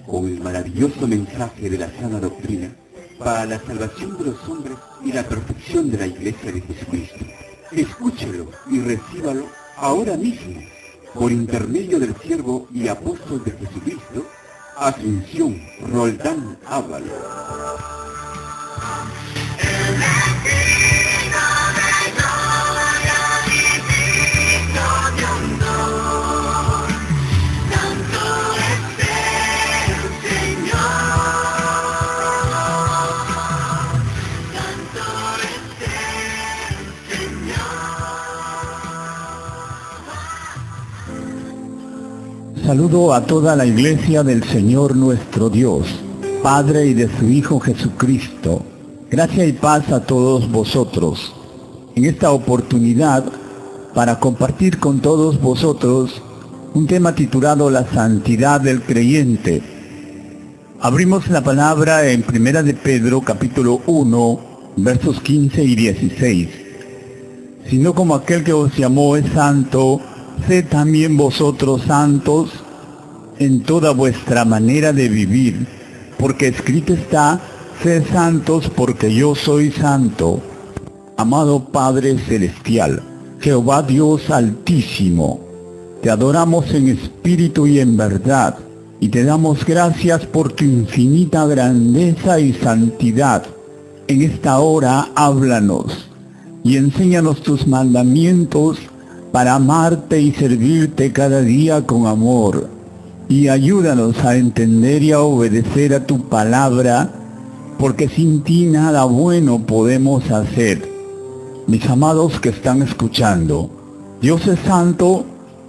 con el maravilloso mensaje de la sana doctrina para la salvación de los hombres y la perfección de la Iglesia de Jesucristo. Escúchelo y recíbalo ahora mismo, por intermedio del siervo y apóstol de Jesucristo, Asunción Roldán Ábalos. Saludo a toda la Iglesia del Señor nuestro Dios, Padre y de su Hijo Jesucristo. Gracia y paz a todos vosotros. En esta oportunidad, para compartir con todos vosotros un tema titulado La Santidad del Creyente. Abrimos la palabra en 1 de Pedro, capítulo 1, versos 15 y 16. Sino como aquel que os llamó es santo, sed también vosotros santos en toda vuestra manera de vivir, porque escrito está, sed santos porque yo soy santo. Amado Padre Celestial, Jehová Dios Altísimo, te adoramos en espíritu y en verdad, y te damos gracias por tu infinita grandeza y santidad. En esta hora háblanos y enséñanos tus mandamientos para amarte y servirte cada día con amor, y ayúdanos a entender y a obedecer a tu palabra, porque sin ti nada bueno podemos hacer. Mis amados que están escuchando, Dios es santo,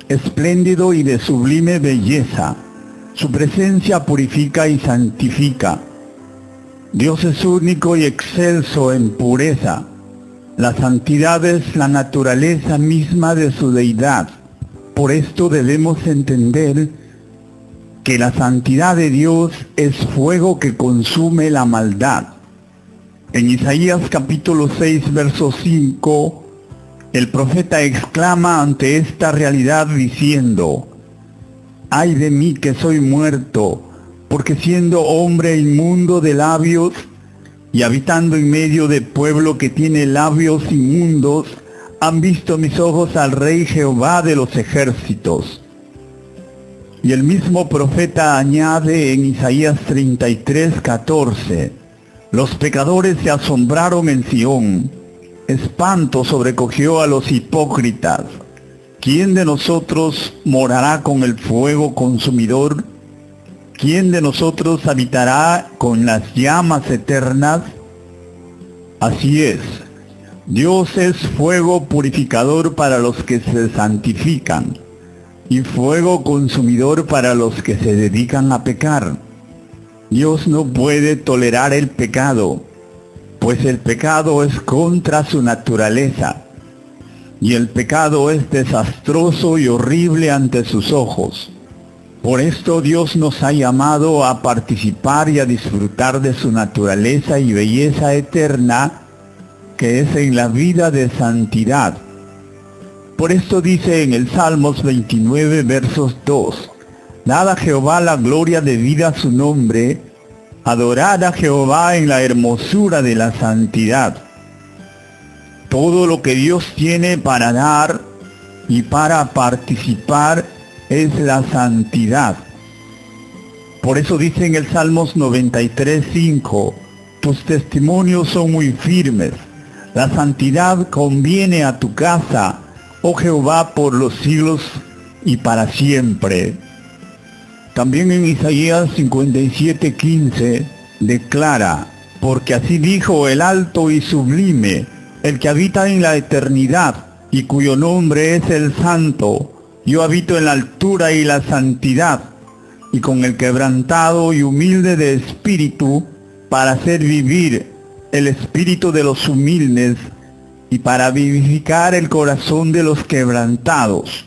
espléndido y de sublime belleza. Su presencia purifica y santifica. Dios es único y excelso en pureza. La santidad es la naturaleza misma de su deidad. Por esto debemos entender que la santidad de Dios es fuego que consume la maldad. En Isaías capítulo 6, verso 5, el profeta exclama ante esta realidad diciendo: «Ay de mí que soy muerto, porque siendo hombre inmundo de labios, y habitando en medio de pueblo que tiene labios inmundos, han visto mis ojos al Rey Jehová de los ejércitos». Y el mismo profeta añade en Isaías 33, 14, «Los pecadores se asombraron en Sión, espanto sobrecogió a los hipócritas. ¿Quién de nosotros morará con el fuego consumidor? ¿Quién de nosotros habitará con las llamas eternas?». Así es, Dios es fuego purificador para los que se santifican, y fuego consumidor para los que se dedican a pecar. Dios no puede tolerar el pecado, pues el pecado es contra su naturaleza, y el pecado es desastroso y horrible ante sus ojos. Por esto Dios nos ha llamado a participar y a disfrutar de su naturaleza y belleza eterna, que es en la vida de santidad. Por esto dice en el Salmos 29, versos 2, «Dad a Jehová la gloria debida a su nombre, adorad a Jehová en la hermosura de la santidad». Todo lo que Dios tiene para dar y para participar es la santidad. Por eso dice en el Salmos 93, 5, «Tus testimonios son muy firmes, la santidad conviene a tu casa, oh Jehová, por los siglos y para siempre». También en Isaías 57, 15 declara: «Porque así dijo el alto y sublime, el que habita en la eternidad, y cuyo nombre es el Santo. Yo habito en la altura y la santidad, y con el quebrantado y humilde de espíritu, para hacer vivir el espíritu de los humildes, y para vivificar el corazón de los quebrantados».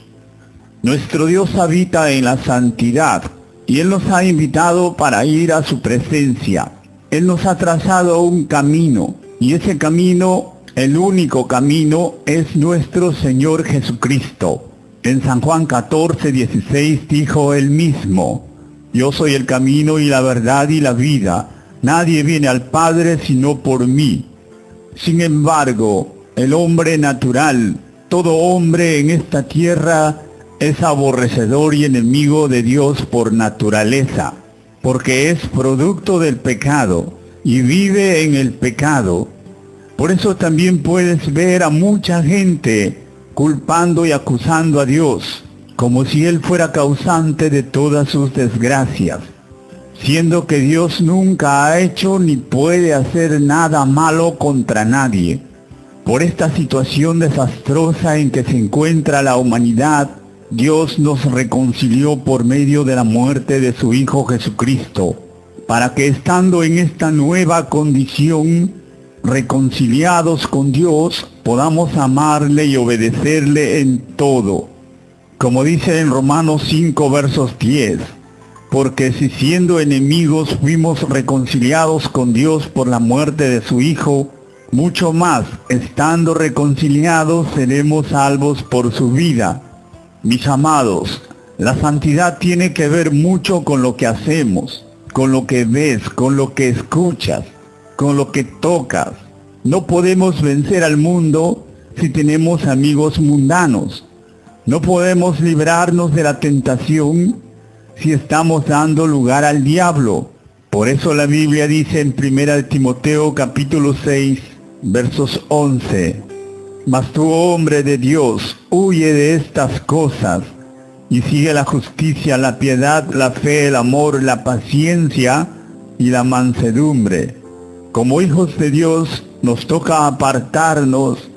Nuestro Dios habita en la santidad, y Él nos ha invitado para ir a su presencia. Él nos ha trazado un camino, y ese camino, el único camino, es nuestro Señor Jesucristo. En San Juan 14, 16 dijo Él mismo: Yo soy el camino y la verdad y la vida. Nadie viene al Padre sino por mí. Sin embargo, el hombre natural, todo hombre en esta tierra, es aborrecedor y enemigo de Dios por naturaleza, porque es producto del pecado y vive en el pecado. Por eso también puedes ver a mucha gente culpando y acusando a Dios, como si Él fuera causante de todas sus desgracias, siendo que Dios nunca ha hecho ni puede hacer nada malo contra nadie. Por esta situación desastrosa en que se encuentra la humanidad, Dios nos reconcilió por medio de la muerte de su Hijo Jesucristo, para que estando en esta nueva condición, reconciliados con Dios, podamos amarle y obedecerle en todo. Como dice en Romanos 5 versos 10, porque si siendo enemigos fuimos reconciliados con Dios por la muerte de su Hijo, mucho más, estando reconciliados, seremos salvos por su vida. Mis amados, la santidad tiene que ver mucho con lo que hacemos, con lo que ves, con lo que escuchas, con lo que tocas. No podemos vencer al mundo si tenemos amigos mundanos. No podemos librarnos de la tentación si estamos dando lugar al diablo. Por eso la Biblia dice en 1 Timoteo capítulo 6, versos 11, mas tú, hombre de Dios, huye de estas cosas y sigue la justicia, la piedad, la fe, el amor, la paciencia y la mansedumbre. Como hijos de Dios nos toca apartarnos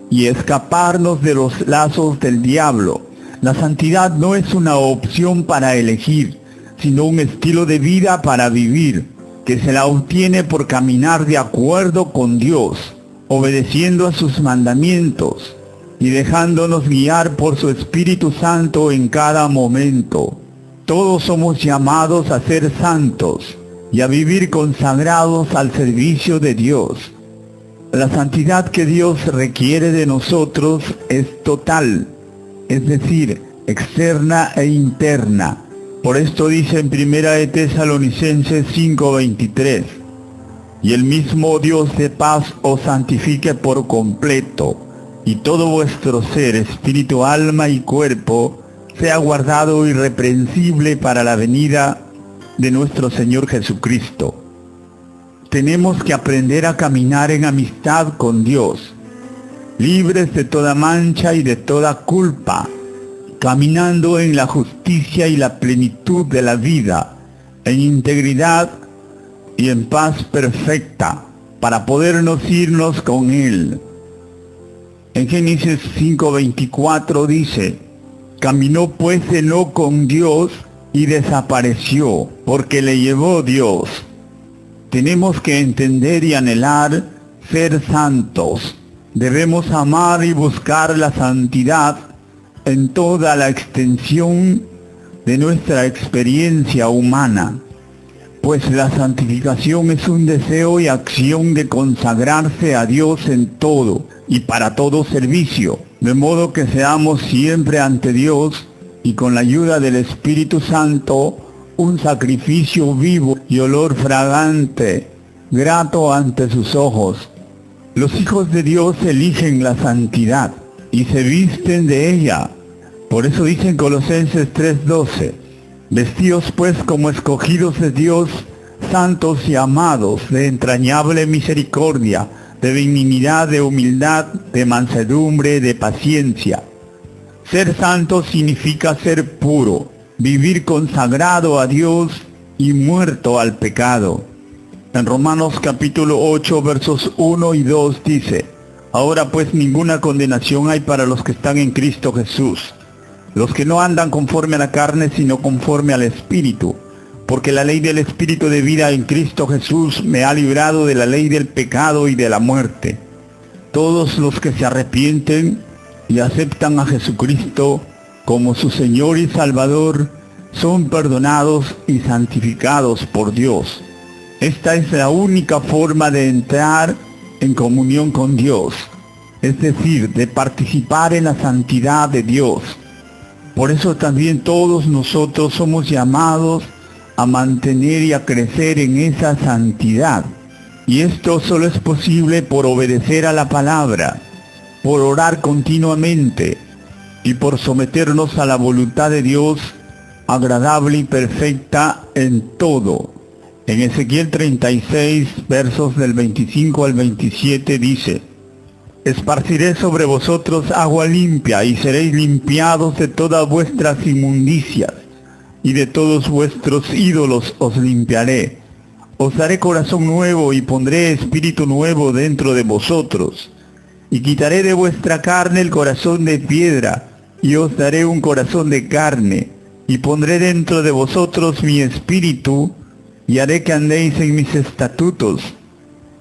y escaparnos de los lazos del diablo. La santidad no es una opción para elegir, sino un estilo de vida para vivir, que se la obtiene por caminar de acuerdo con Dios, obedeciendo a sus mandamientos y dejándonos guiar por su Espíritu Santo en cada momento. Todos somos llamados a ser santos y a vivir consagrados al servicio de Dios. La santidad que Dios requiere de nosotros es total, es decir, externa e interna. Por esto dice en 1 Tesalonicenses 5:23, y el mismo Dios de paz os santifique por completo, y todo vuestro ser, espíritu, alma y cuerpo, sea guardado irreprensible para la venida de nuestro Señor Jesucristo. Tenemos que aprender a caminar en amistad con Dios, libres de toda mancha y de toda culpa, caminando en la justicia y la plenitud de la vida, en integridad y en paz perfecta, para podernos irnos con Él. En Génesis 5:24 dice, caminó pues Enoc con Dios y desapareció, porque le llevó Dios. Tenemos que entender y anhelar ser santos. Debemos amar y buscar la santidad en toda la extensión de nuestra experiencia humana, pues la santificación es un deseo y acción de consagrarse a Dios en todo y para todo servicio, de modo que seamos siempre ante Dios y con la ayuda del Espíritu Santo un sacrificio vivo y olor fragante, grato ante sus ojos. Los hijos de Dios eligen la santidad y se visten de ella. Por eso dice en Colosenses 3:12, vestíos pues como escogidos de Dios, santos y amados, de entrañable misericordia, de benignidad, de humildad, de mansedumbre, de paciencia. Ser santo significa ser puro, vivir consagrado a Dios y muerto al pecado. En Romanos capítulo 8 versos 1 y 2 dice, ahora pues ninguna condenación hay para los que están en Cristo Jesús, los que no andan conforme a la carne sino conforme al Espíritu, porque la ley del Espíritu de vida en Cristo Jesús me ha librado de la ley del pecado y de la muerte. Todos los que se arrepienten y aceptan a Jesucristo como su Señor y Salvador, son perdonados y santificados por Dios. Esta es la única forma de entrar en comunión con Dios, es decir, de participar en la santidad de Dios. Por eso también todos nosotros somos llamados a mantener y a crecer en esa santidad. Y esto solo es posible por obedecer a la palabra, por orar continuamente y por someternos a la voluntad de Dios, agradable y perfecta en todo. En Ezequiel 36, versos del 25 al 27 dice: esparciré sobre vosotros agua limpia, y seréis limpiados de todas vuestras inmundicias, y de todos vuestros ídolos os limpiaré. Os daré corazón nuevo, y pondré espíritu nuevo dentro de vosotros. Y quitaré de vuestra carne el corazón de piedra, y os daré un corazón de carne. Y pondré dentro de vosotros mi espíritu, y haré que andéis en mis estatutos,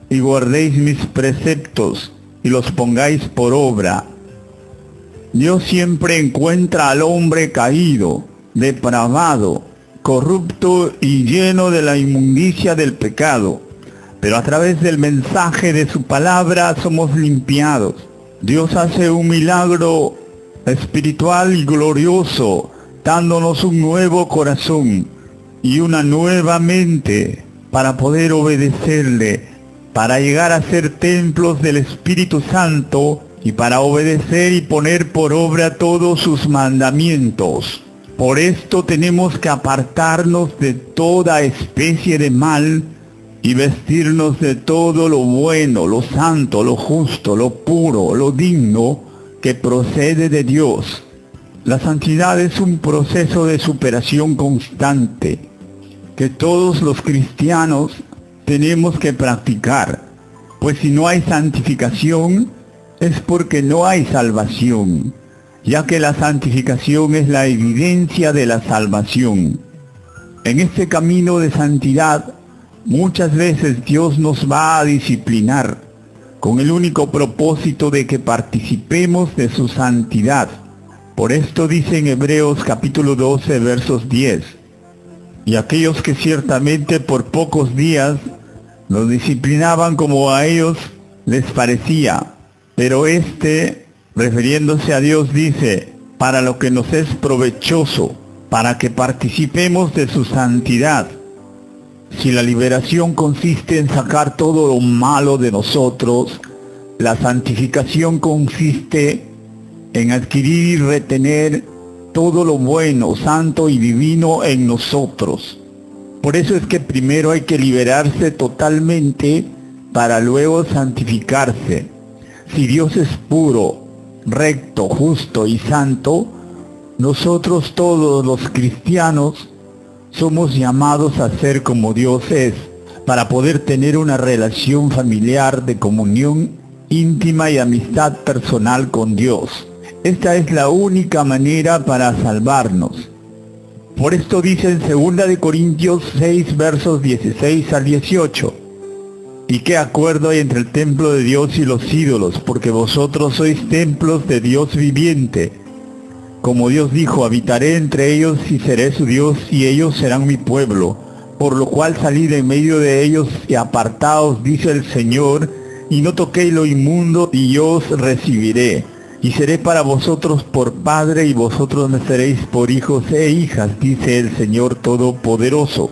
y guardéis mis preceptos, y los pongáis por obra. Dios siempre encuentra al hombre caído, depravado, corrupto y lleno de la inmundicia del pecado, pero a través del mensaje de su palabra somos limpiados. Dios hace un milagro espiritual y glorioso, dándonos un nuevo corazón y una nueva mente para poder obedecerle, para llegar a ser templos del Espíritu Santo y para obedecer y poner por obra todos sus mandamientos. Por esto tenemos que apartarnos de toda especie de mal y vestirnos de todo lo bueno, lo santo, lo justo, lo puro, lo digno que procede de Dios. La santidad es un proceso de superación constante que todos los cristianos tenemos que practicar, pues si no hay santificación es porque no hay salvación, ya que la santificación es la evidencia de la salvación. En este camino de santidad, muchas veces Dios nos va a disciplinar, con el único propósito de que participemos de su santidad. Por esto dice en Hebreos capítulo 12, versos 10, y aquellos que ciertamente por pocos días los disciplinaban como a ellos les parecía, pero refiriéndose a Dios, dice: para lo que nos es provechoso, para que participemos de su santidad. Si la liberación consiste en sacar todo lo malo de nosotros, la santificación consiste en adquirir y retener todo lo bueno, santo y divino en nosotros. Por eso es que primero hay que liberarse totalmente para luego santificarse. Si Dios es puro, recto, justo y santo, nosotros todos los cristianos somos llamados a ser como Dios es, para poder tener una relación familiar de comunión íntima y amistad personal con Dios. Esta es la única manera para salvarnos. Por esto dice en 2 Corintios 6, versos 16 al 18, ¿y qué acuerdo hay entre el templo de Dios y los ídolos? Porque vosotros sois templos de Dios viviente. Como Dios dijo: habitaré entre ellos y seré su Dios, y ellos serán mi pueblo. Por lo cual salid en medio de ellos y apartaos, dice el Señor, y no toquéis lo inmundo, y yo os recibiré. Y seré para vosotros por padre, y vosotros me seréis por hijos e hijas, dice el Señor Todopoderoso.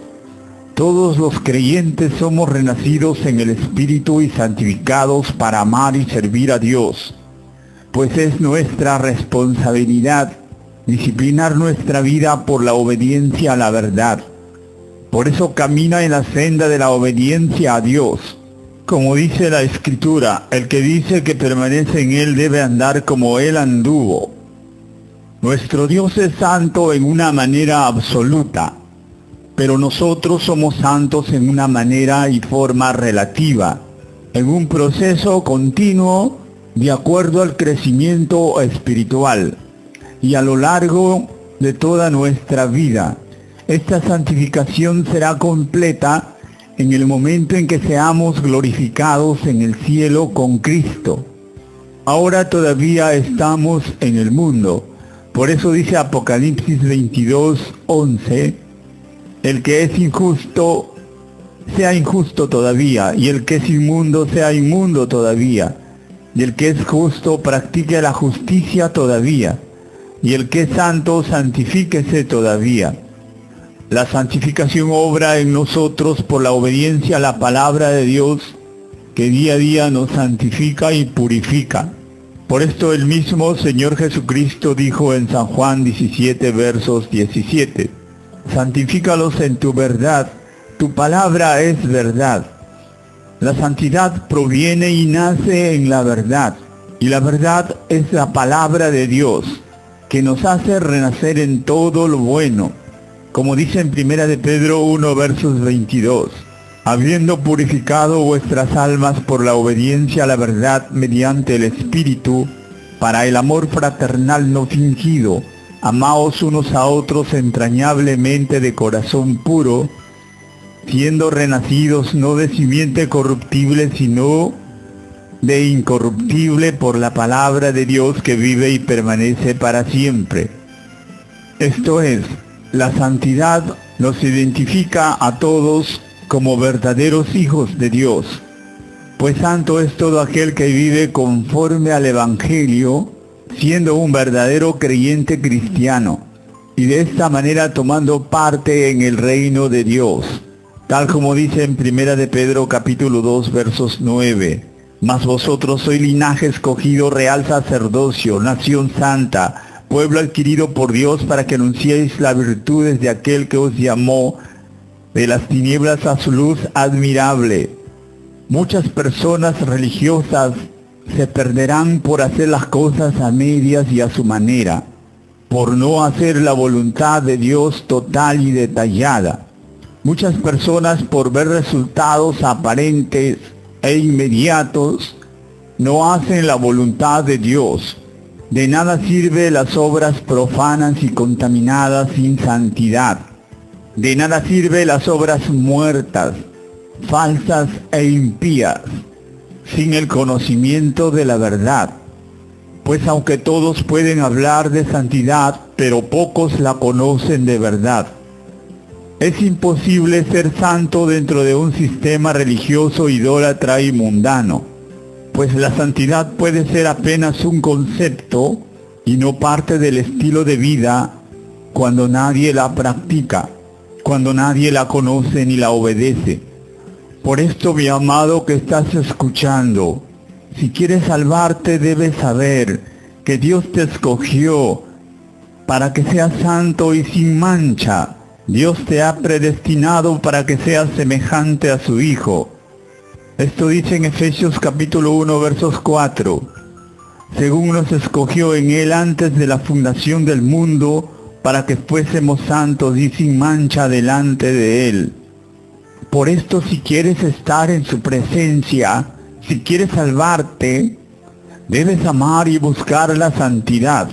Todos los creyentes somos renacidos en el Espíritu y santificados para amar y servir a Dios, pues es nuestra responsabilidad disciplinar nuestra vida por la obediencia a la verdad. Por eso camina en la senda de la obediencia a Dios. Como dice la Escritura, el que dice que permanece en Él debe andar como Él anduvo. Nuestro Dios es santo en una manera absoluta, pero nosotros somos santos en una manera y forma relativa, en un proceso continuo de acuerdo al crecimiento espiritual y a lo largo de toda nuestra vida. Esta santificación será completa en el momento en que seamos glorificados en el cielo con Cristo. Ahora todavía estamos en el mundo. Por eso dice Apocalipsis 22, 11, el que es injusto, sea injusto todavía, y el que es inmundo, sea inmundo todavía, y el que es justo, practique la justicia todavía, y el que es santo, santifíquese todavía. La santificación obra en nosotros por la obediencia a la palabra de Dios, que día a día nos santifica y purifica. Por esto el mismo Señor Jesucristo dijo en San Juan 17, versos 17, santifícalos en tu verdad, tu palabra es verdad. La santidad proviene y nace en la verdad, y la verdad es la palabra de Dios, que nos hace renacer en todo lo bueno, como dice en 1 de Pedro 1, versos 22, habiendo purificado vuestras almas por la obediencia a la verdad mediante el Espíritu, para el amor fraternal no fingido, amaos unos a otros entrañablemente de corazón puro, siendo renacidos no de simiente corruptible, sino de incorruptible por la palabra de Dios que vive y permanece para siempre. Esto es, la santidad nos identifica a todos como verdaderos hijos de Dios, pues santo es todo aquel que vive conforme al Evangelio, siendo un verdadero creyente cristiano, y de esta manera tomando parte en el reino de Dios, tal como dice en 1 de Pedro capítulo 2 versos 9, mas vosotros sois linaje escogido, real sacerdocio, nación santa, pueblo adquirido por Dios para que anunciéis las virtudes de aquel que os llamó de las tinieblas a su luz admirable. Muchas personas religiosas se perderán por hacer las cosas a medias y a su manera, por no hacer la voluntad de Dios total y detallada. Muchas personas, por ver resultados aparentes e inmediatos, no hacen la voluntad de Dios. De nada sirve las obras profanas y contaminadas sin santidad. De nada sirve las obras muertas, falsas e impías, sin el conocimiento de la verdad. Pues aunque todos pueden hablar de santidad, pero pocos la conocen de verdad. Es imposible ser santo dentro de un sistema religioso idólatra y mundano, pues la santidad puede ser apenas un concepto y no parte del estilo de vida cuando nadie la practica, cuando nadie la conoce ni la obedece. Por esto, mi amado que estás escuchando, si quieres salvarte debes saber que Dios te escogió para que seas santo y sin mancha. Dios te ha predestinado para que seas semejante a su Hijo. Esto dice en Efesios capítulo 1 versos 4. Según nos escogió en Él antes de la fundación del mundo, para que fuésemos santos y sin mancha delante de Él. Por esto, si quieres estar en su presencia, si quieres salvarte, debes amar y buscar la santidad.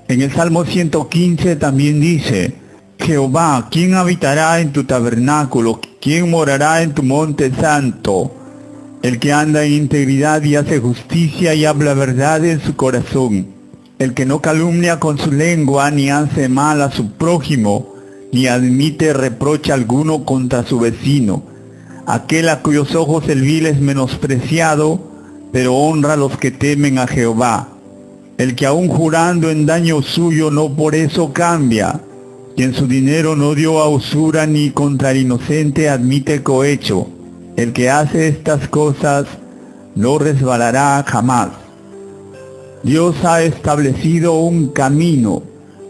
En el Salmo 115 también dice, Jehová, ¿quién habitará en tu tabernáculo? ¿Quién morará en tu monte santo? El que anda en integridad y hace justicia y habla verdad en su corazón. El que no calumnia con su lengua, ni hace mal a su prójimo, ni admite reproche alguno contra su vecino. Aquel a cuyos ojos el vil es menospreciado, pero honra a los que temen a Jehová. El que aun jurando en daño suyo no por eso cambia, quien su dinero no dio a usura ni contra el inocente admite cohecho. El que hace estas cosas no resbalará jamás. Dios ha establecido un camino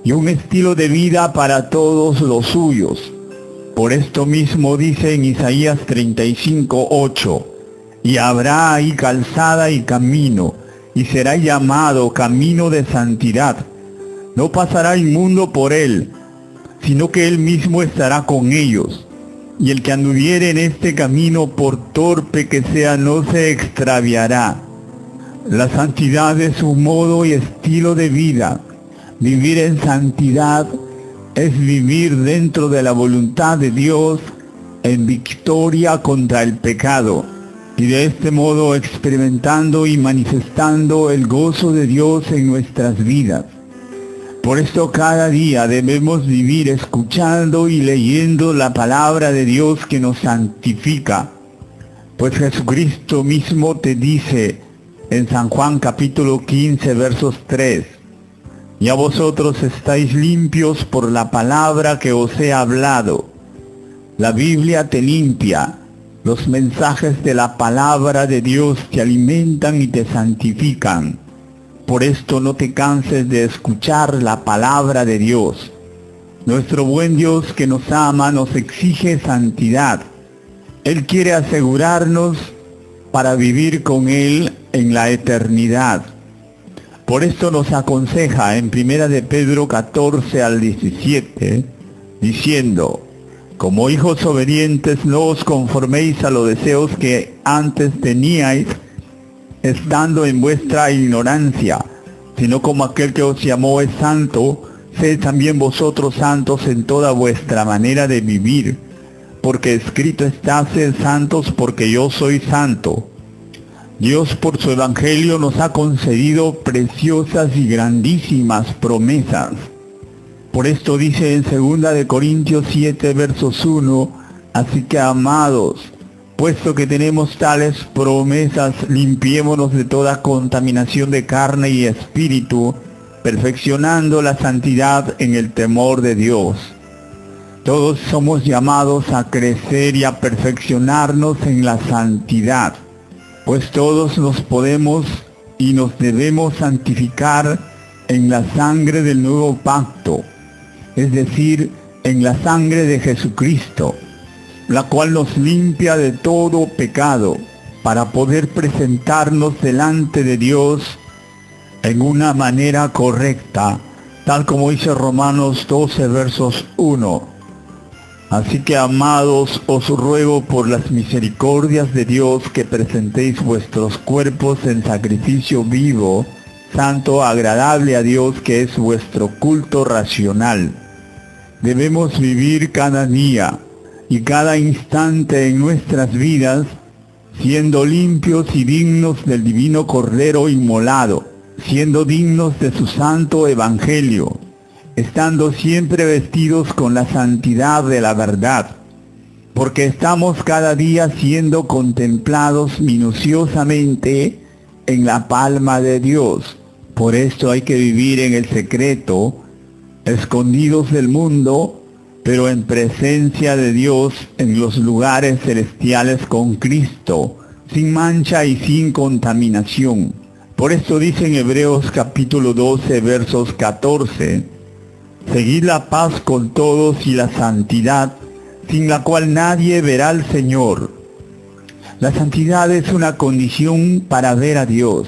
y un estilo de vida para todos los suyos. Por esto mismo dice en Isaías 35:8, y habrá ahí calzada y camino, y será llamado camino de santidad. No pasará inmundo por él, sino que él mismo estará con ellos. Y el que anduviere en este camino, por torpe que sea, no se extraviará. La santidad es un modo y estilo de vida. Vivir en santidad es vivir dentro de la voluntad de Dios en victoria contra el pecado, y de este modo experimentando y manifestando el gozo de Dios en nuestras vidas. Por esto cada día debemos vivir escuchando y leyendo la palabra de Dios que nos santifica, pues Jesucristo mismo te dice en San Juan capítulo 15 versos 3, Ya vosotros estáis limpios por la palabra que os he hablado. La Biblia te limpia. Los mensajes de la palabra de Dios te alimentan y te santifican. Por esto no te canses de escuchar la palabra de Dios. Nuestro buen Dios que nos ama nos exige santidad. Él quiere asegurarnos para vivir con Él en la eternidad. Por esto nos aconseja en 1 de Pedro 14 al 17, diciendo: como hijos obedientes, no os conforméis a los deseos que antes teníais, estando en vuestra ignorancia, sino como aquel que os llamó es santo, sed también vosotros santos en toda vuestra manera de vivir, porque escrito está: sed santos porque yo soy santo. Dios por su evangelio nos ha concedido preciosas y grandísimas promesas. Por esto dice en 2 de Corintios 7, versos 1, así que amados, puesto que tenemos tales promesas, limpiémonos de toda contaminación de carne y espíritu, perfeccionando la santidad en el temor de Dios. Todos somos llamados a crecer y a perfeccionarnos en la santidad, pues todos nos podemos y nos debemos santificar en la sangre del nuevo pacto, es decir, en la sangre de Jesucristo, la cual nos limpia de todo pecado, para poder presentarnos delante de Dios en una manera correcta, tal como dice Romanos 12, versos 1. Así que, amados, os ruego por las misericordias de Dios que presentéis vuestros cuerpos en sacrificio vivo, santo, agradable a Dios, que es vuestro culto racional. Debemos vivir cada día y cada instante en nuestras vidas siendo limpios y dignos del divino Cordero inmolado, siendo dignos de su santo evangelio, estando siempre vestidos con la santidad de la verdad, porque estamos cada día siendo contemplados minuciosamente en la palma de Dios. Por esto hay que vivir en el secreto, escondidos del mundo, pero en presencia de Dios en los lugares celestiales con Cristo, sin mancha y sin contaminación. Por esto dice en Hebreos capítulo 12, versos 14, seguid la paz con todos y la santidad, sin la cual nadie verá al Señor. La santidad es una condición para ver a Dios,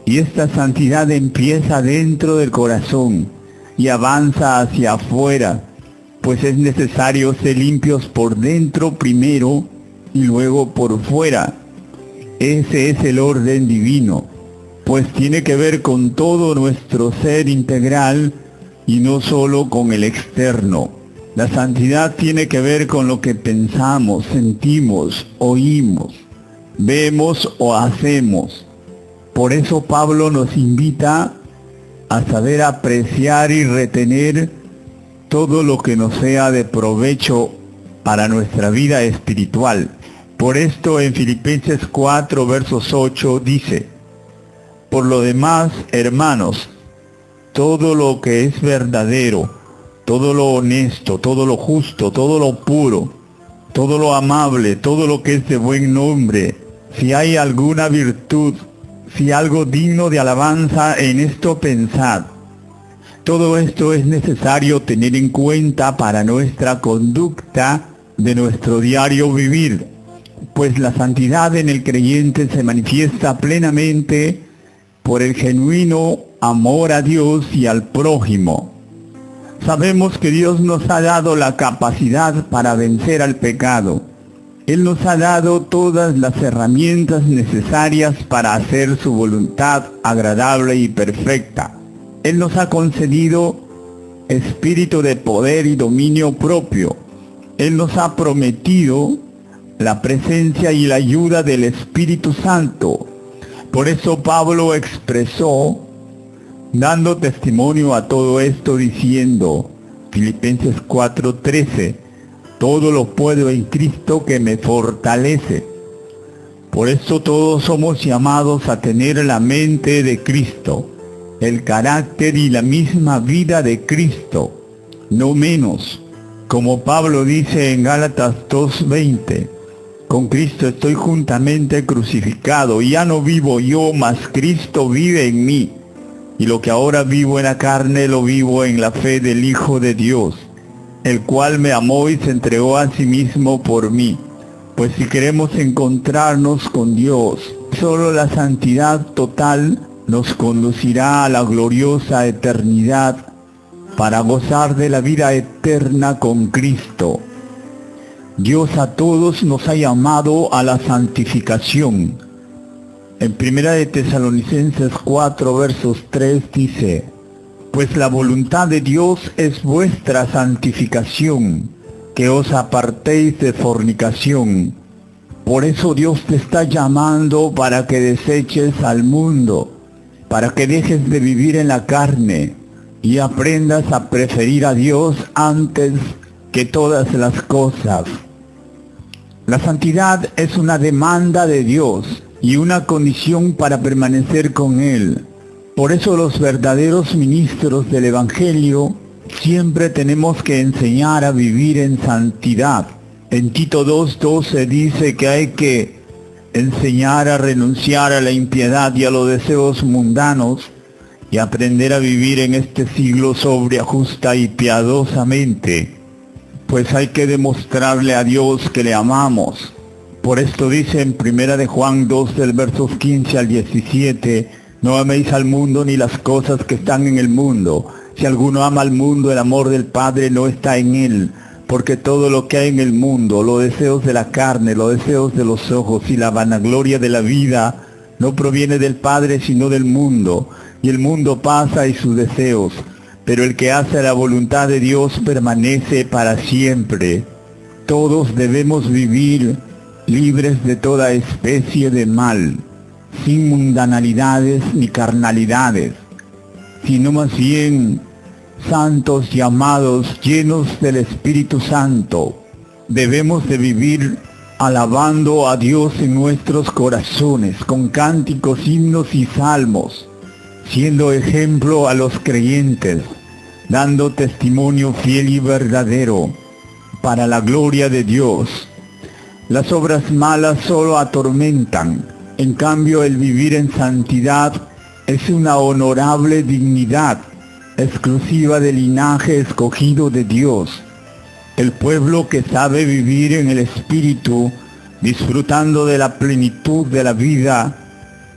y esta santidad empieza dentro del corazón y avanza hacia afuera, pues es necesario ser limpios por dentro primero y luego por fuera. Ese es el orden divino, pues tiene que ver con todo nuestro ser integral y no solo con el externo. La santidad tiene que ver con lo que pensamos, sentimos, oímos, vemos o hacemos. Por eso Pablo nos invita a saber apreciar y retener todo lo que nos sea de provecho para nuestra vida espiritual. Por esto en Filipenses 4, versos 8 dice: por lo demás, hermanos, todo lo que es verdadero, todo lo honesto, todo lo justo, todo lo puro, todo lo amable, todo lo que es de buen nombre, si hay alguna virtud, si algo digno de alabanza, en esto pensad. Todo esto es necesario tener en cuenta para nuestra conducta de nuestro diario vivir, pues la santidad en el creyente se manifiesta plenamente por el genuino amor a Dios y al prójimo. Sabemos que Dios nos ha dado la capacidad para vencer al pecado. Él nos ha dado todas las herramientas necesarias para hacer su voluntad agradable y perfecta. Él nos ha concedido espíritu de poder y dominio propio. Él nos ha prometido la presencia y la ayuda del Espíritu Santo. Por eso Pablo expresó, dando testimonio a todo esto, diciendo, Filipenses 4:13, todo lo puedo en Cristo que me fortalece. Por eso todos somos llamados a tener la mente de Cristo. el carácter y la misma vida de Cristo, no menos. Como Pablo dice en Gálatas 2:20, con Cristo estoy juntamente crucificado, y ya no vivo yo, mas Cristo vive en mí. Y lo que ahora vivo en la carne, lo vivo en la fe del Hijo de Dios, el cual me amó y se entregó a sí mismo por mí. Pues si queremos encontrarnos con Dios, solo la santidad total nos conducirá a la gloriosa eternidad para gozar de la vida eterna con Cristo. Dios a todos nos ha llamado a la santificación. En 1 de Tesalonicenses 4, versos 3 dice: pues la voluntad de Dios es vuestra santificación, que os apartéis de fornicación. Por eso Dios te está llamando para que deseches al mundo, para que dejes de vivir en la carne y aprendas a preferir a Dios antes que todas las cosas. La santidad es una demanda de Dios y una condición para permanecer con Él. Por eso los verdaderos ministros del Evangelio siempre tenemos que enseñar a vivir en santidad. En Tito 2:12 dice que hay que enseñar a renunciar a la impiedad y a los deseos mundanos y aprender a vivir en este siglo sobria, justa y piadosamente. Pues hay que demostrarle a Dios que le amamos. Por esto dice en 1 de Juan 2, del versos 15 al 17, no améis al mundo ni las cosas que están en el mundo. Si alguno ama al mundo, el amor del Padre no está en él. Porque todo lo que hay en el mundo, los deseos de la carne, los deseos de los ojos y la vanagloria de la vida, no proviene del Padre sino del mundo. Y el mundo pasa y sus deseos, pero el que hace la voluntad de Dios permanece para siempre. Todos debemos vivir libres de toda especie de mal, sin mundanalidades ni carnalidades, sino más bien santos y amados, llenos del Espíritu Santo. Debemos de vivir alabando a Dios en nuestros corazones, con cánticos, himnos y salmos, siendo ejemplo a los creyentes, dando testimonio fiel y verdadero para la gloria de Dios. Las obras malas solo atormentan, en cambio el vivir en santidad es una honorable dignidad, exclusiva del linaje escogido de Dios. El pueblo que sabe vivir en el Espíritu, disfrutando de la plenitud de la vida,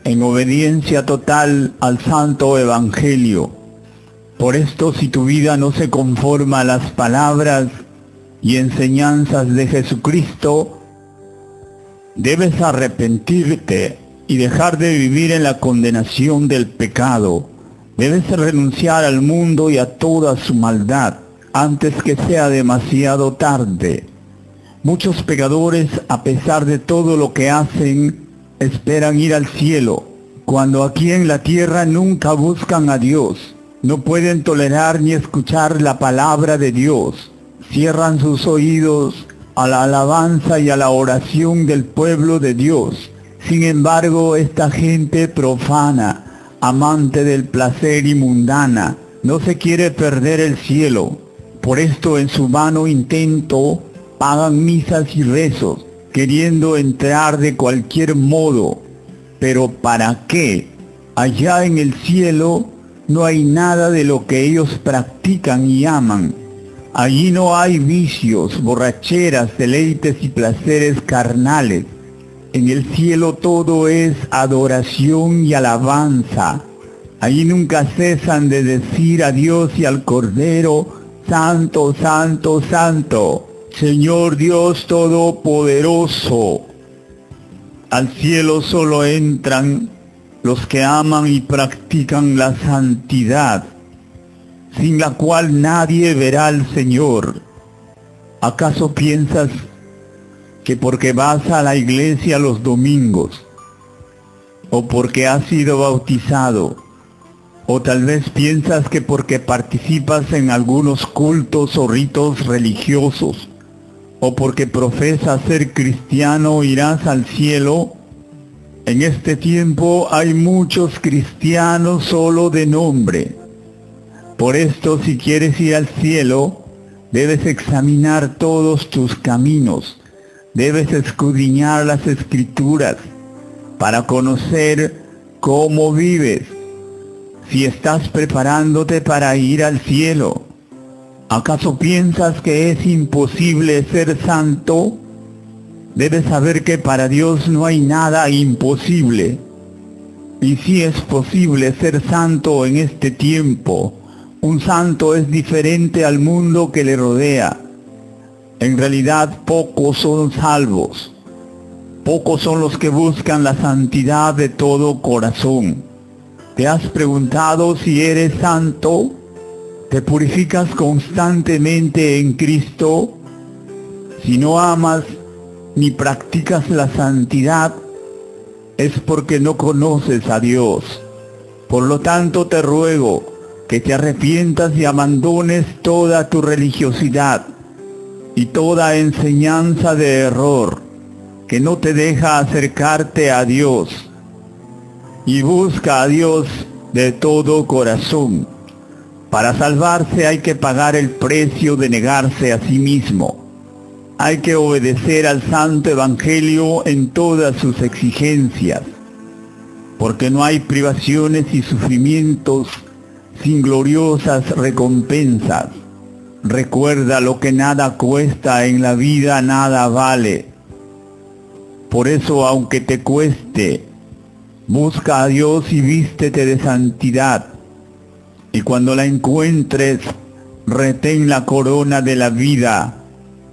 en obediencia total al Santo Evangelio. Por esto, si tu vida no se conforma a las palabras y enseñanzas de Jesucristo, debes arrepentirte y dejar de vivir en la condenación del pecado. Debes renunciar al mundo y a toda su maldad, antes que sea demasiado tarde. Muchos pecadores, a pesar de todo lo que hacen, esperan ir al cielo, cuando aquí en la tierra nunca buscan a Dios. No pueden tolerar ni escuchar la palabra de Dios. Cierran sus oídos a la alabanza y a la oración del pueblo de Dios. Sin embargo, esta gente profana, amante del placer y mundana, no se quiere perder el cielo. Por esto en su vano intento pagan misas y rezos, queriendo entrar de cualquier modo. Pero ¿para qué? Allá en el cielo no hay nada de lo que ellos practican y aman. Allí no hay vicios, borracheras, deleites y placeres carnales. En el cielo todo es adoración y alabanza. Allí nunca cesan de decir a Dios y al Cordero: Santo, Santo, Santo, Señor Dios Todopoderoso. Al cielo solo entran los que aman y practican la santidad, sin la cual nadie verá al Señor. ¿Acaso piensas que porque vas a la iglesia los domingos, o porque has sido bautizado, o tal vez piensas que porque participas en algunos cultos o ritos religiosos, o porque profesas ser cristiano irás al cielo? En este tiempo hay muchos cristianos solo de nombre. Por esto, si quieres ir al cielo, debes examinar todos tus caminos. Debes escudriñar las Escrituras para conocer cómo vives. Si estás preparándote para ir al cielo, ¿acaso piensas que es imposible ser santo? Debes saber que para Dios no hay nada imposible. Y si es posible ser santo en este tiempo, un santo es diferente al mundo que le rodea. En realidad, pocos son salvos. Pocos son los que buscan la santidad de todo corazón. ¿Te has preguntado si eres santo? ¿Te purificas constantemente en Cristo? Si no amas ni practicas la santidad, es porque no conoces a Dios. Por lo tanto, te ruego que te arrepientas y abandones toda tu religiosidad y toda enseñanza de error que no te deja acercarte a Dios. Y busca a Dios de todo corazón. Para salvarse hay que pagar el precio de negarse a sí mismo. Hay que obedecer al Santo Evangelio en todas sus exigencias, porque no hay privaciones y sufrimientos sin gloriosas recompensas. Recuerda, lo que nada cuesta en la vida, nada vale. Por eso, aunque te cueste, busca a Dios y vístete de santidad. Y cuando la encuentres, retén la corona de la vida,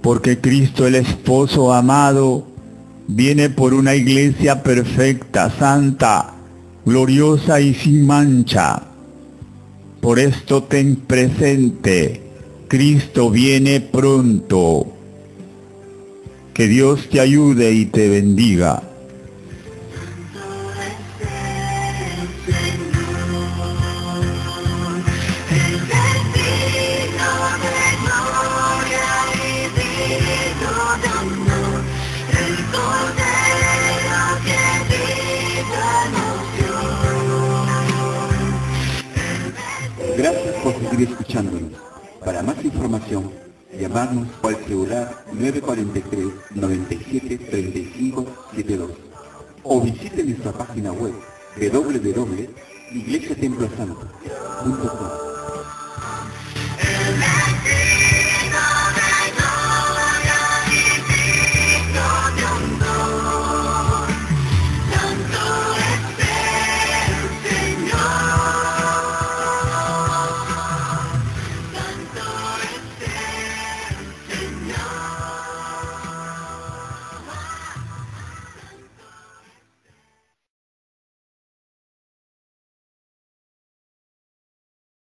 porque Cristo, el esposo amado, viene por una iglesia perfecta, santa, gloriosa y sin mancha. Por esto ten presente, Cristo viene pronto. Que Dios te ayude y te bendiga. Gracias por seguir escuchándonos. Para más información, llamarnos al celular 943-97-3572 o visite nuestra página web www.iglesiatemplosanto.com.